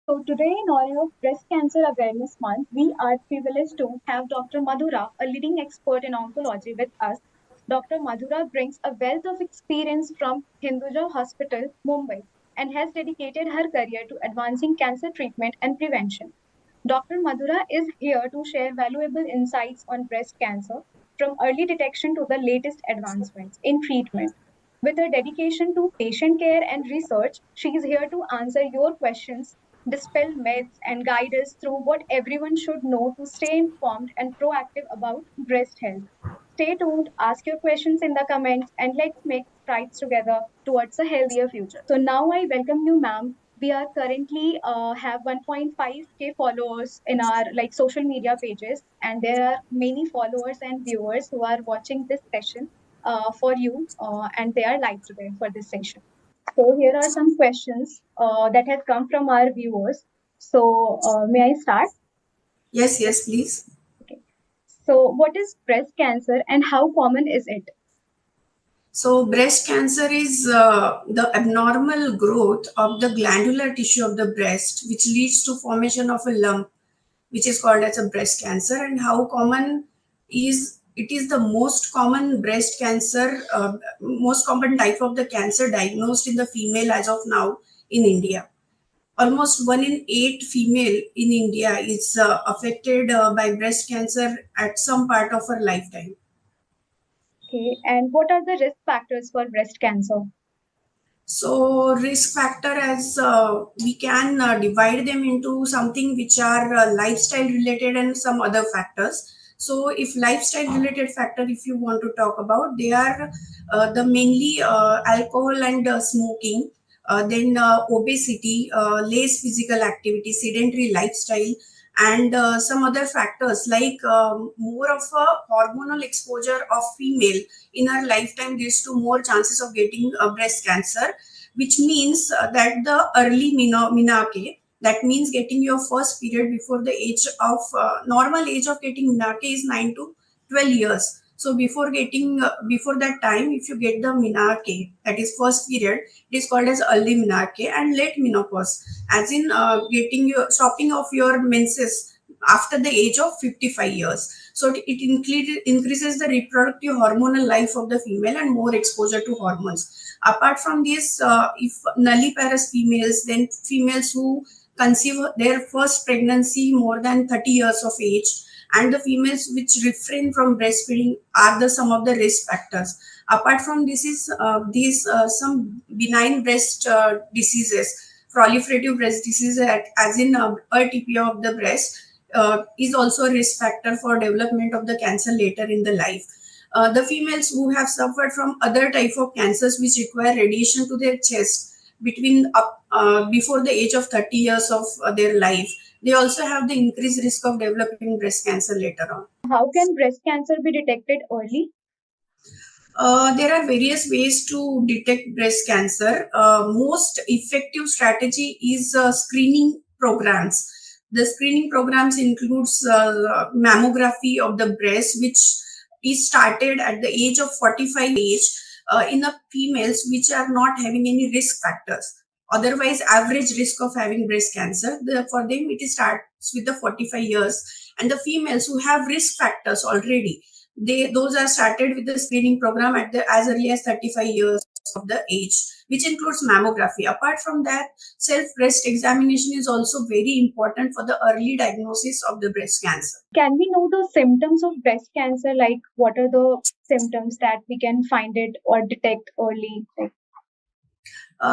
So today, in honor of Breast Cancer Awareness Month, we are privileged to have Dr. Madhura, a leading expert in oncology, with us. Dr. Madhura brings a wealth of experience from Hinduja Hospital, Mumbai, and has dedicated her career to advancing cancer treatment and prevention. Dr. Madhura is here to share valuable insights on breast cancer, from early detection to the latest advancements in treatment. With her dedication to patient care and research, she is here to answer your questions, dispel myths, and guide us through what everyone should know to stay informed and proactive about breast health. Stay tuned, ask your questions in the comments, and let's make strides together towards a healthier future. So now I welcome you, ma'am. We are currently have 1.5k followers in our like social media pages, and there are many followers and viewers who are watching this session for you, and they are live today for this session. So here are some questions that have come from our viewers. So may I start? Yes, yes, please. Okay. So what is breast cancer and how common is it? So, breast cancer is the abnormal growth of the glandular tissue of the breast, which leads to formation of a lump, which is called as a breast cancer. And how common is it? Is the most common breast cancer, most common type of the cancer diagnosed in the female as of now in India. Almost 1 in 8 female in India is affected by breast cancer at some part of her lifetime. Okay. And what are the risk factors for breast cancer? So risk factor as we can divide them into something which are lifestyle related and some other factors. So if lifestyle related factor, if you want to talk about, they are the mainly alcohol and smoking, then obesity, less physical activity, sedentary lifestyle, and some other factors like more of a hormonal exposure of female in her lifetime leads to more chances of getting breast cancer, which means that the early menarche, that means getting your first period before the age of normal age of getting menarche is 9 to 12 years. So before getting before that time, if you get the menarche, that is first period, it is called as early menarche, and late menopause, as in getting your stopping of your menses after the age of 55 years. So increases the reproductive hormonal life of the female and more exposure to hormones. Apart from this, if nulliparous females, then females who conceive their first pregnancy more than 30 years of age, and the females which refrain from breastfeeding are the some of the risk factors. Apart from this is these some benign breast diseases, proliferative breast disease, as in RTP of the breast, is also a risk factor for development of the cancer later in the life. The females who have suffered from other type of cancers which require radiation to their chest between before the age of 30 years of their life, they also have the increased risk of developing breast cancer later on. How can breast cancer be detected early? There are various ways to detect breast cancer. Most effective strategy is screening programs. The screening programs includes mammography of the breast, which is started at the age of 45 age in the females which are not having any risk factors. Otherwise, average risk of having breast cancer, for them it starts with the 45 years. And the females who have risk factors already, they those are started with the screening program at the as early as 35 years of the age, which includes mammography. Apart from that, self breast examination is also very important for the early diagnosis of the breast cancer. Can we know the symptoms of breast cancer? Like, what are the symptoms that we can find it or detect early? Like,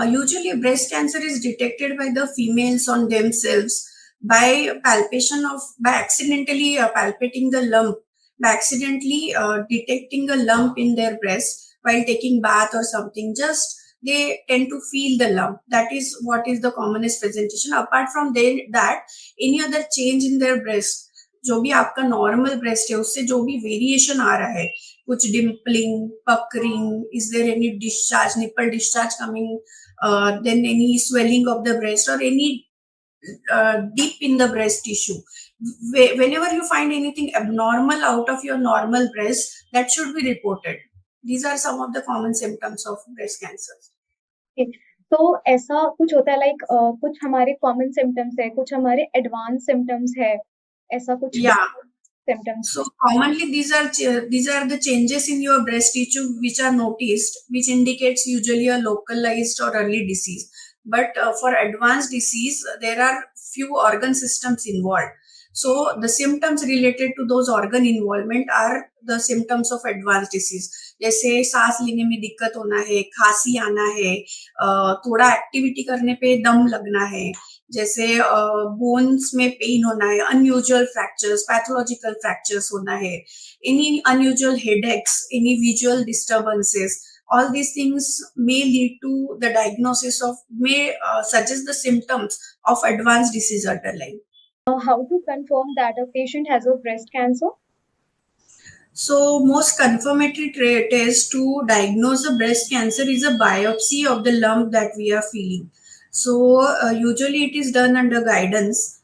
Usually, breast cancer is detected by the females on themselves by palpation of by accidentally palpating the lump, by accidentally detecting a lump in their breast while taking bath or something. Just they tend to feel the lump. That is what is the commonest presentation. Apart from that, any other change in their breast, जो भी आपका normal breast है उससे जो भी variation आ रहा है, कुछ dimpling, पकरिंग, is there any discharge, nipple discharge coming, then any swelling of the breast or any dip in the breast tissue. Whenever you find anything abnormal out of your normal breast, that should be reported. These are some of the common symptoms of breast cancer. okay. तो ऐसा कुछ होता है like कुछ हमारे common symptoms है, कुछ हमारे एडवांस सिम्टम्स है, ऐसा कुछ Yeah. Symptoms. So commonly these are the changes in your breast tissue which are noticed, which indicates usually a localized or early disease. But for advanced disease, there are few organ systems involved. So the symptoms related to those organ involvement are the symptoms of advanced disease. जैसे सांस लेने में दिक्कत होना है, खांसी आना है, थोड़ा एक्टिविटी करने पे दम लगना है, जैसे बोन्स में पेन होना है, अनयूजुअल फ्रैक्चर्स, पैथोलॉजिकल फ्रैक्चर्स होना है, any unusual headaches, any visual disturbances, all these things may lead to the diagnosis of may suggest the symptoms of advanced disease underlying. How to confirm that a patient has a breast cancer? So, most confirmatory test to diagnose a breast cancer is a biopsy of the lump that we are feeling. So, usually it is done under guidance.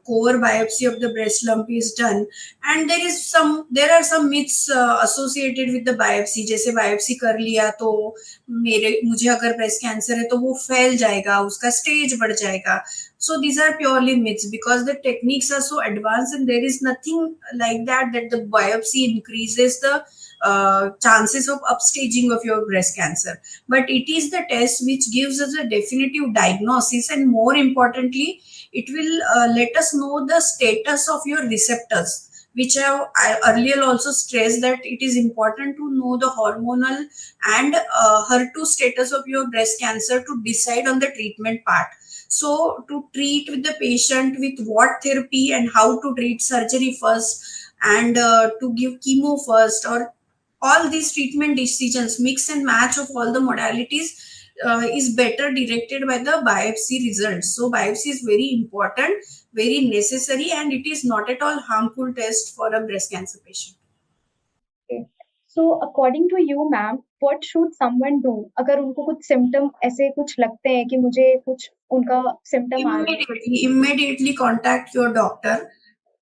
Core biopsy of the breast lump is done, and there are some myths associated with the biopsy. जैसे biopsy कर लिया तो मुझे अगर breast cancer है तो वो फैल जाएगा, उसका stage बढ़ जाएगा. So these are purely myths because the techniques are so advanced and there is nothing like that the biopsy increases the chances of upstaging of your breast cancer. But it is the test which gives us a definitive diagnosis, and more importantly, it will let us know the status of your receptors, which I earlier also stressed that it is important to know the hormonal and HER2 status of your breast cancer to decide on the treatment part. So, to treat with the patient with what therapy and how to treat surgery first, and to give chemo first, or all these treatment decisions, mix and match of all the modalities is better directed by the biopsy results. So, biopsy is very important, very necessary, and it is not at all harmful test for a breast cancer patient. Okay. So according to you, ma'am, what should someone do अगर उनको कुछ symptom ऐसे कुछ लगते हैं कि मुझे कुछ उनका सिम्टम आ रहा है? Immediately contact your doctor.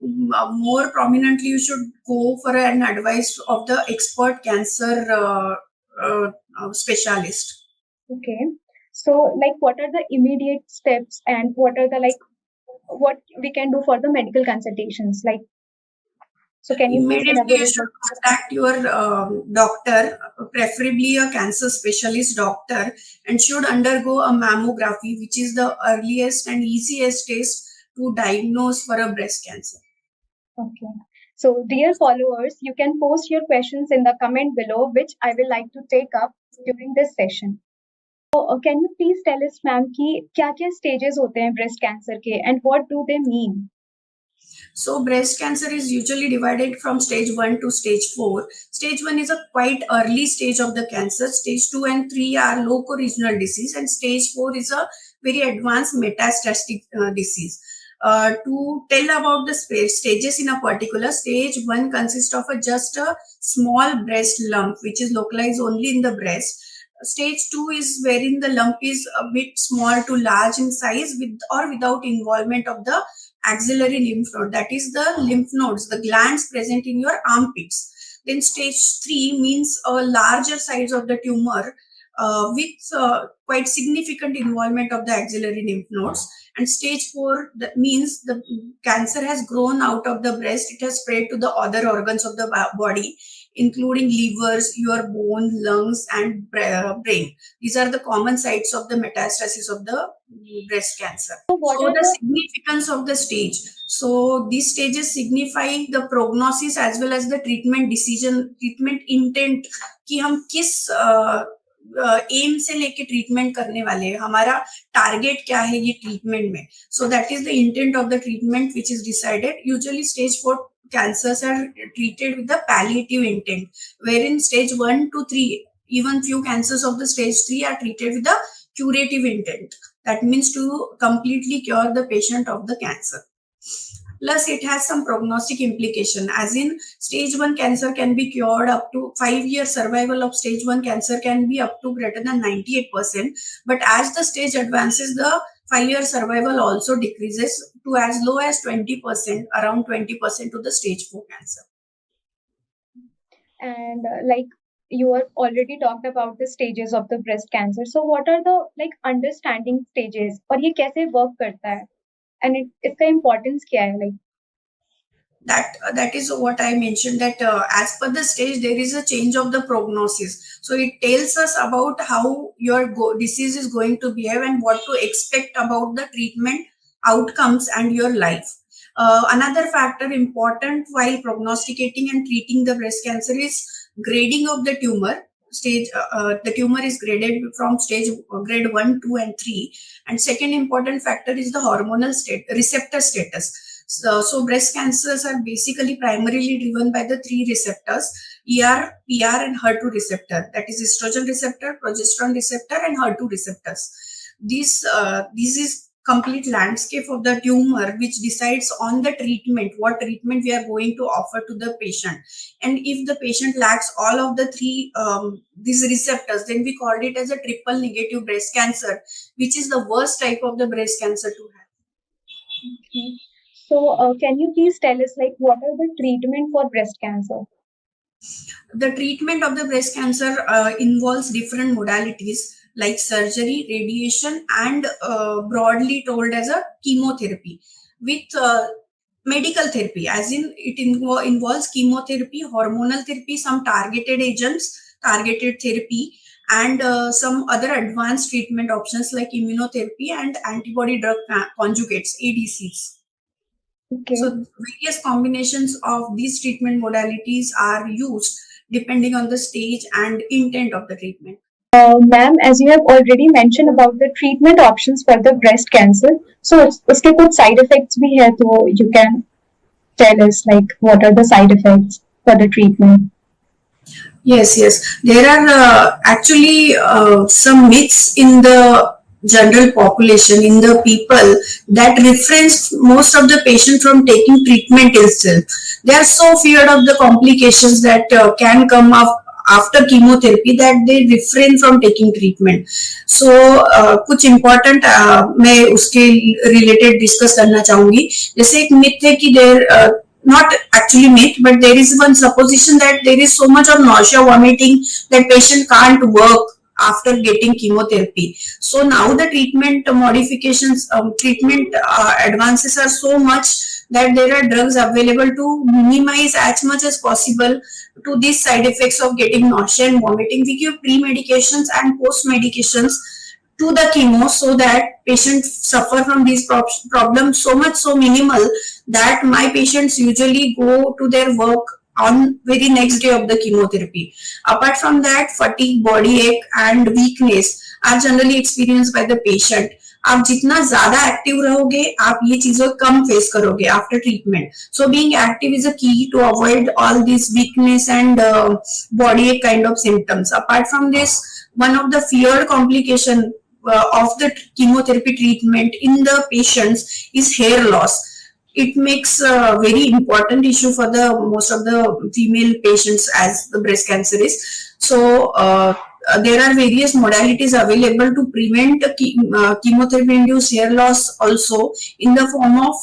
More prominently, you should go for an advice of the expert cancer specialist. Okay. So like what are the immediate steps and what are the like what we can do for the medical consultations? Like, so can you please Immediately, you elaborate? should contact your doctor, preferably a cancer specialist doctor, and should undergo a mammography, which is the earliest and easiest test to diagnose for a breast cancer. Okay. So dear followers, you can post your questions in the comment below, which I will like to take up during this session. So can you please tell us, ma'am, कि क्या-क्या stages होते हैं breast cancer के and what do they mean? So, breast cancer is usually divided from stage 1 to stage 4. Stage 1 is a quite early stage of the cancer. Stage 2 and 3 are loco-regional disease, and stage 4 is a very advanced metastatic disease. To tell about the stages in a particular, stage 1 consists of just a small breast lump which is localized only in the breast. Stage 2 is wherein the lump is a bit small to large in size with or without involvement of the axillary lymph node, that is the lymph nodes, the glands present in your armpits. Then stage 3 means a larger size of the tumor with quite significant involvement of the axillary lymph nodes. And stage 4 that means the cancer has grown out of the breast, it has spread to the other organs of the body, including livers, your bone, lungs, and brain. These are the common sites of the metastasis of the breast cancer. So what So are the the significance of the stage. So these stages signify the prognosis as well as the treatment decision, treatment intent कि हम किस M से लेके treatment करने वाले हैं, हमारा target क्या है ये ट्रीटमेंट में. So that is the intent of the treatment which is decided. Usually stage 4 cancers are treated with the palliative intent, wherein stage 1 to 3, even few cancers of the stage 3 are treated with the curative intent. That means to completely cure the patient of the cancer. Plus, it has some prognostic implication, as in stage 1 cancer can be cured up to 5-year survival of stage 1 cancer can be up to greater than 98%. But as the stage advances, the 5-year survival also decreases to as low as 20%, around 20% to the stage 4 cancer. and like you have already talked about the stages of the breast cancer. So what are the like understanding stages और ये कैसे work करता है and इसका importance क्या है like. That is what I mentioned, that as per the stage there is a change of the prognosis, so it tells us about how your disease is going to behave and what to expect about the treatment outcomes and your life. Another factor important while prognosticating and treating the breast cancer is grading of the tumor stage. The tumor is graded from stage grade 1, 2 and 3, and second important factor is the hormonal state receptor status. So breast cancers are basically primarily driven by the three receptors: ER, PR, and HER2 receptor. That is estrogen receptor, progesterone receptor, and HER2 receptors. This is complete landscape of the tumor, which decides on the treatment, what treatment we are going to offer to the patient. And if the patient lacks all of the three these receptors, then we called it as a triple negative breast cancer, which is the worst type of the breast cancer to have. Okay. So can you please tell us like what are the treatment for breast cancer? The treatment of the breast cancer involves different modalities like surgery, radiation, and broadly told as a chemotherapy with medical therapy, as in it involves chemotherapy, hormonal therapy, some targeted agents, targeted therapy, and some other advanced treatment options like immunotherapy and antibody drug conjugates, ADCs. Okay. So various combinations of these treatment modalities are used depending on the stage and intent of the treatment. Ma'am, as you have already mentioned about the treatment options for the breast cancer, so उसके कुछ side effects भी है तो you can tell us like what are the side effects for the treatment? Yes, yes. There are actually some myths in the general population, in the people, that refrains most of the patient from taking treatment itself. They are so feared of the complications that can come up after chemotherapy that they refrain from taking treatment. So कुछ important मैं उसके related discuss करना चाहूंगी. जैसे एक myth है कि there not actually myth, but there is one supposition that there is so much of nausea, vomiting that patient can't work after getting chemotherapy. So now the treatment modifications, treatment advances are so much that there are drugs available to minimize as much as possible to these side effects of getting nausea and vomiting. We give pre-medications and post-medications to the chemo so that patients suffer from these problems so much so minimal that my patients usually go to their work on very next day of the chemotherapy. Apart from that, fatigue, body ache and weakness are generally experienced by the patient. आप जितना ज्यादा active रहोगे आप ये चीजों कम face करोगे after treatment. So being active is a key to avoid all this weakness and body ache kind of symptoms. Apart from this, one of the feared complication of the chemotherapy treatment in the patients is hair loss. It makes a very important issue for the most of the female patients as the breast cancer is. So there are various modalities available to prevent chemotherapy induced hair loss also in the form of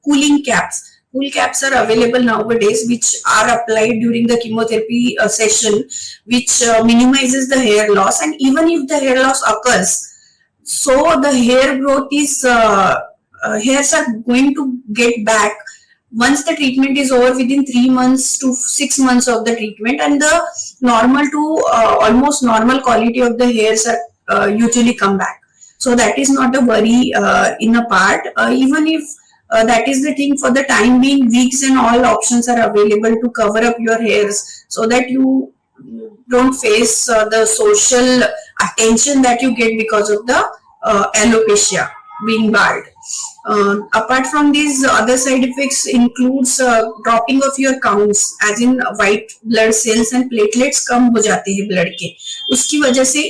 cooling caps. Cool caps are available nowadays, which are applied during the chemotherapy session, which minimizes the hair loss. And even if the hair loss occurs, so the hair growth is hairs are going to get back once the treatment is over within 3 months to 6 months of the treatment, and the normal to almost normal quality of the hairs are usually come back. So that is not a worry in a part. Even if that is the thing, for the time being, wigs and all options are available to cover up your hairs so that you don't face the social attention that you get because of the alopecia, being bald. Apart from these, other side effects includes dropping of your counts, as in white blood cells and platelets कम हो जाते हैं blood के, उसकी वजह से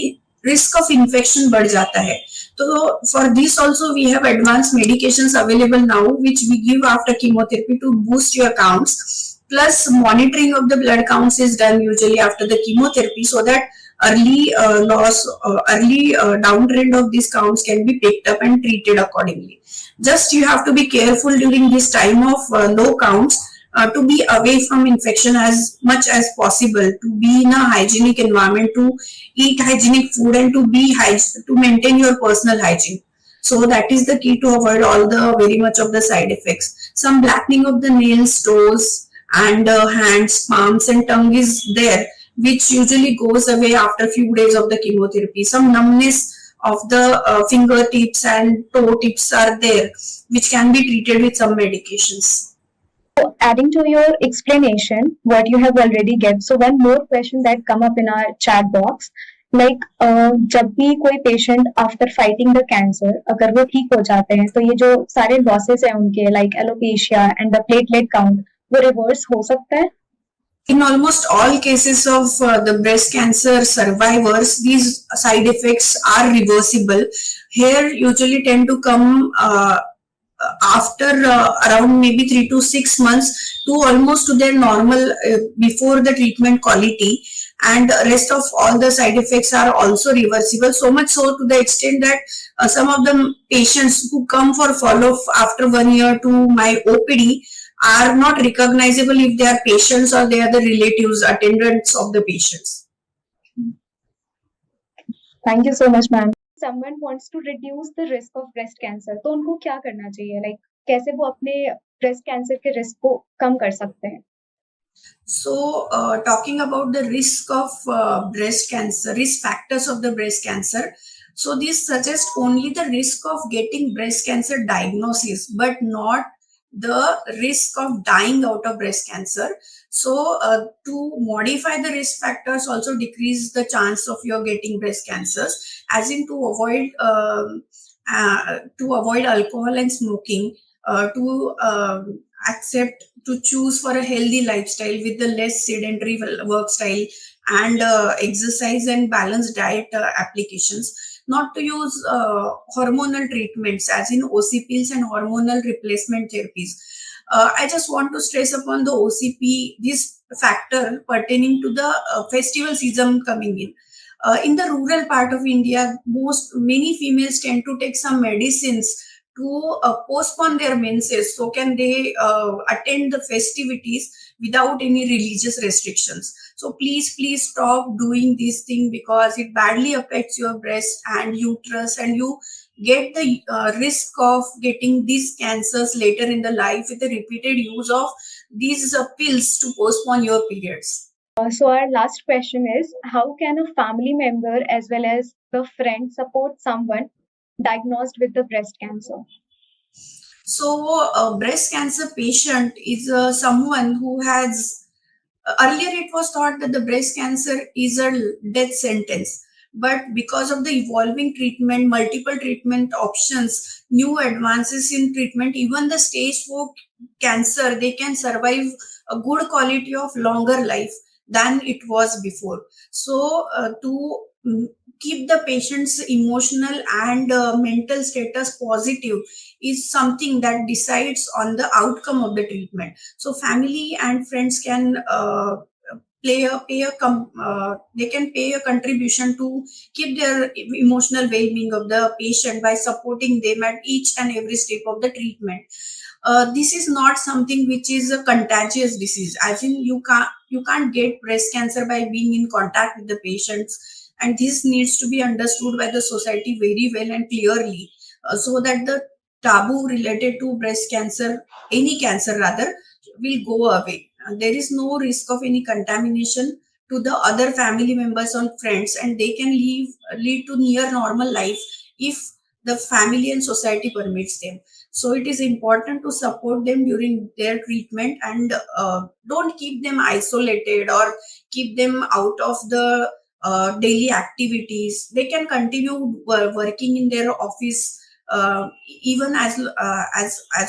risk of infection बढ़ जाता है. So for this also we have advanced medications available now, which we give after chemotherapy to boost your counts. Plus monitoring of the blood counts is done usually after the chemotherapy so that early early downtrend of these counts can be picked up and treated accordingly. Just you have to be careful during this time of low counts. to be away from infection as much as possible, to be in a hygienic environment, to eat hygienic food, and to maintain your personal hygiene. So that is the key to avoid all the very much of the side effects. Some blackening of the nails, toes, and hands, palms, and tongue is there, which usually goes away after few days of the chemotherapy. Some numbness of the fingertips and toe tips are there, which can be treated with some medications. So adding to your explanation, what you have already given, so one more question that come up in our chat box, like जब भी कोई patient after fighting the cancer अगर वो ठीक हो जाते हैं तो ये जो सारे लॉसेस हैं उनके like alopecia and the platelet count वो रिवर्स हो सकता है? In almost all cases of the breast cancer survivors, these side effects are reversible. Here, usually tend to come after around maybe 3 to 6 months to almost to their normal before the treatment quality, and rest of all the side effects are also reversible, so much so to the extent that some of the patients who come for follow-up after 1 year to my OPD are not recognizable if they are patients or they are the relatives, attendants of the patients. Thank you so much ma'am. Someone wants to reduce the risk of breast cancer, तो उनको क्या करना चाहिए, like कैसे वो अपने breast cancer के risk को कम कर सकते हैं? So, talking about the risk of breast cancer, risk factors of the breast cancer. So, these suggest only the risk of getting breast cancer diagnosis, but not the risk of dying out of breast cancer. So, to modify the risk factors, also decrease the chance of your getting breast cancers, as in to avoid alcohol and smoking, to accept to choose for a healthy lifestyle with the less sedentary work style, and exercise and balanced diet applications, not to use hormonal treatments as in OCPs and hormonal replacement therapies. I just want to stress upon the OCP, this factor pertaining to the festival season coming in. In the rural part of India, many females tend to take some medicines to postpone their menses, so can they attend the festivities without any religious restrictions. So please stop doing this thing, because it badly affects your breast and uterus, and you get the risk of getting these cancers later in the life with the repeated use of these pills to postpone your periods. So our last question is, how can a family member as well as the friend support someone diagnosed with the breast cancer? So, a breast cancer patient is someone who has, earlier it was thought that the breast cancer is a death sentence. But because of the evolving treatment, multiple treatment options, new advances in treatment, even the stage 4 cancer, they can survive a good quality of longer life than it was before. So, to keep the patient's emotional and mental status positive is something that decides on the outcome of the treatment. So family and friends can they can pay a contribution to keep their emotional well-being of the patient by supporting them at each and every step of the treatment. This is not something which is a contagious disease, as in you can't get breast cancer by being in contact with the patients, and this needs to be understood by the society very well and clearly, so that the taboo related to breast cancer, any cancer rather, will go away. There is no risk of any contamination to the other family members or friends, and they can lead to near normal life if the family and society permits them. So it is important to support them during their treatment, and don't keep them isolated or keep them out of the daily activities. They can continue working in their office, even as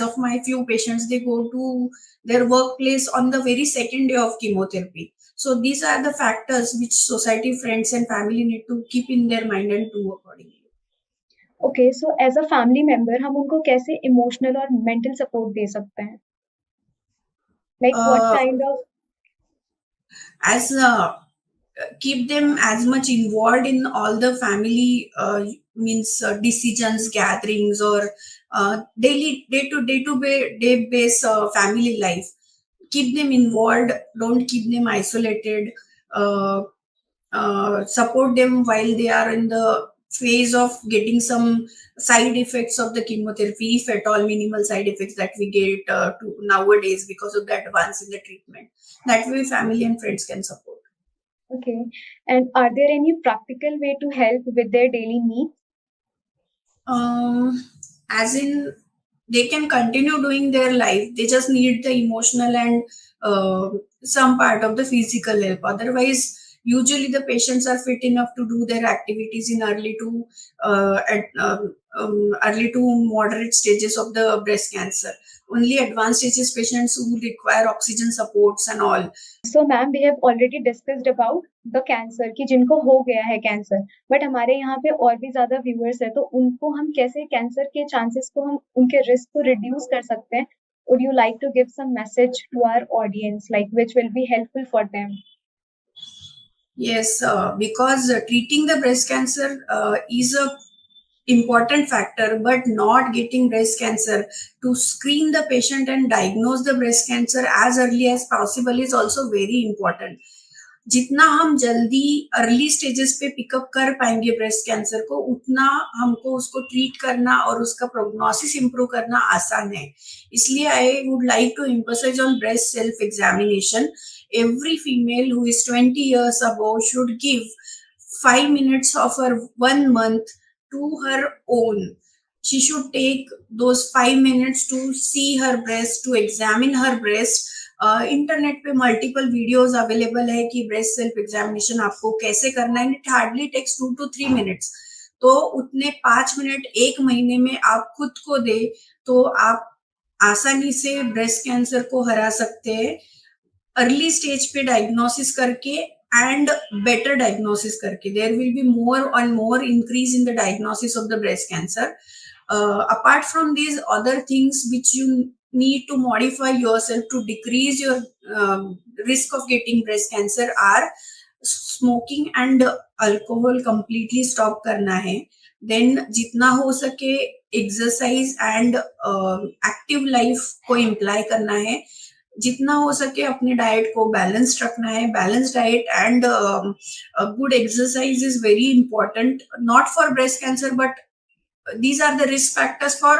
of my few patients, they go to their workplace on the very second day of chemotherapy. So these are the factors which society, friends, and family need to keep in their mind and do accordingly. Okay, so as a family member हम उनको कैसे emotional और mental support दे सकते हैं, like what Uh, kind of? as Keep them as much involved in all the family means decisions, gatherings, or daily day to day base family life. keep them involved, don't keep them isolated. uh, Support them while they are in the phase of getting some side effects of the chemotherapy, if at all minimal side effects that we get to nowadays because of the advance in the treatment. That way family and friends can support. Okay. And are there any practical way to help with their daily needs? um, as in they can continue doing their life, they just need the emotional and some part of the physical help. Otherwise usually the patients are fit enough to do their activities in early to moderate stages of the breast cancer. Only advanced stages patients who require oxygen supports and all. So ma'am we have already discussed about the cancer कि जिनको हो गया है cancer, but हमारे यहाँ पे और भी ज्यादा व्यूअर्स है, तो उनको हम कैसे कैंसर के चांसेस को, हम उनके रिस्क को रिड्यूस कर सकते हैं? Would you like to give some message to our audience like which will be helpful for them? Yes, because treating the breast cancer is a important factor, but not getting breast cancer, to screen the patient and diagnose the breast cancer as early as possible is also very important. जितना हम जल्दी early stages पे pickup कर पाएंगे breast cancer को, उतना हमको उसको ट्रीट करना और उसका प्रोग्नोसिस इंप्रूव करना आसान है. इसलिए I would like to emphasise on breast self examination. Every female who is 20 years above should give 5 minutes of her 1 month to her own. She should take those 5 minutes to see her breast, to examine her breast. Internet पे multiple videos available है कि breast self examination आपको कैसे करना है. It hardly takes 2 to 3 minutes. तो उतने 5 minute एक महीने में आप खुद को दे तो आप आसानी से ब्रेस्ट कैंसर को हरा सकते हैं, अर्ली स्टेज पे डायग्नोसिस करके एंड बेटर डायग्नोसिस करके. There will be more and more increase in the diagnosis of the breast cancer. Apart from these other things which you need to modify yourself to decrease your risk of getting breast cancer are smoking and alcohol completely stop करना है. Then जितना हो सके exercise and active life को imply करना है. जितना हो सके अपने डाइट को बैलेंस्ड रखना है. Balance diet and good exercise is very important, not for breast cancer but these are the risk factors for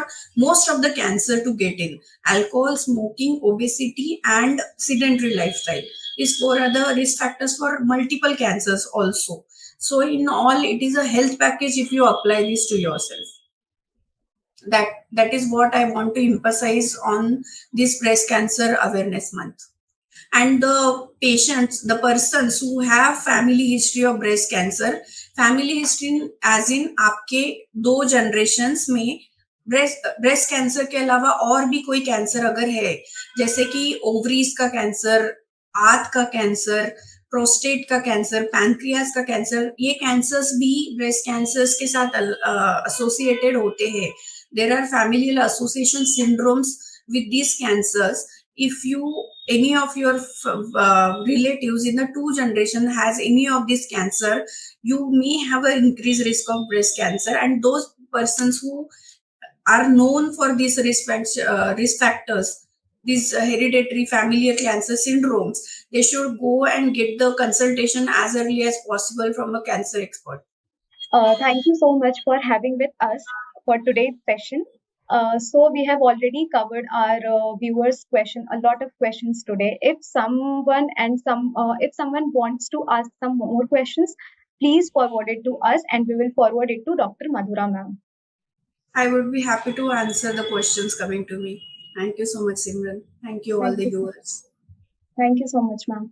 most of the cancer to get in. Alcohol, smoking, obesity and sedentary lifestyle is four other risk factors for multiple cancers also. So in all it is a health package if you apply this to yourself. That is what I want to emphasize on this breast cancer awareness month. And the patients, the persons who have family history of breast cancer, family history as in आपके 2 generations में breast cancer के अलावा और भी कोई cancer अगर है, जैसे कि ओवरीज का कैंसर, आंत का कैंसर, प्रोस्टेट का कैंसर, पैनक्रियास का कैंसर, ये कैंसर्स भी ब्रेस्ट कैंसर्स के साथ एसोसिएटेड होते हैं. There are familial association syndromes with these cancers. If you any of your relatives in the 2 generation has any of this cancer, you may have an increased risk of breast cancer. And those persons who are known for these risk factors, these hereditary familial cancer syndromes, they should go and get the consultation as early as possible from a cancer expert. Thank you so much for having with us for today's session. So we have already covered our viewers' question, a lot of questions today. If someone wants to ask some more questions, please forward it to us, and we will forward it to Dr. Madhura ma'am. I would be happy to answer the questions coming to me. Thank you so much, Simran. Thank you, all Thank the you. viewers. Thank you so much, ma'am.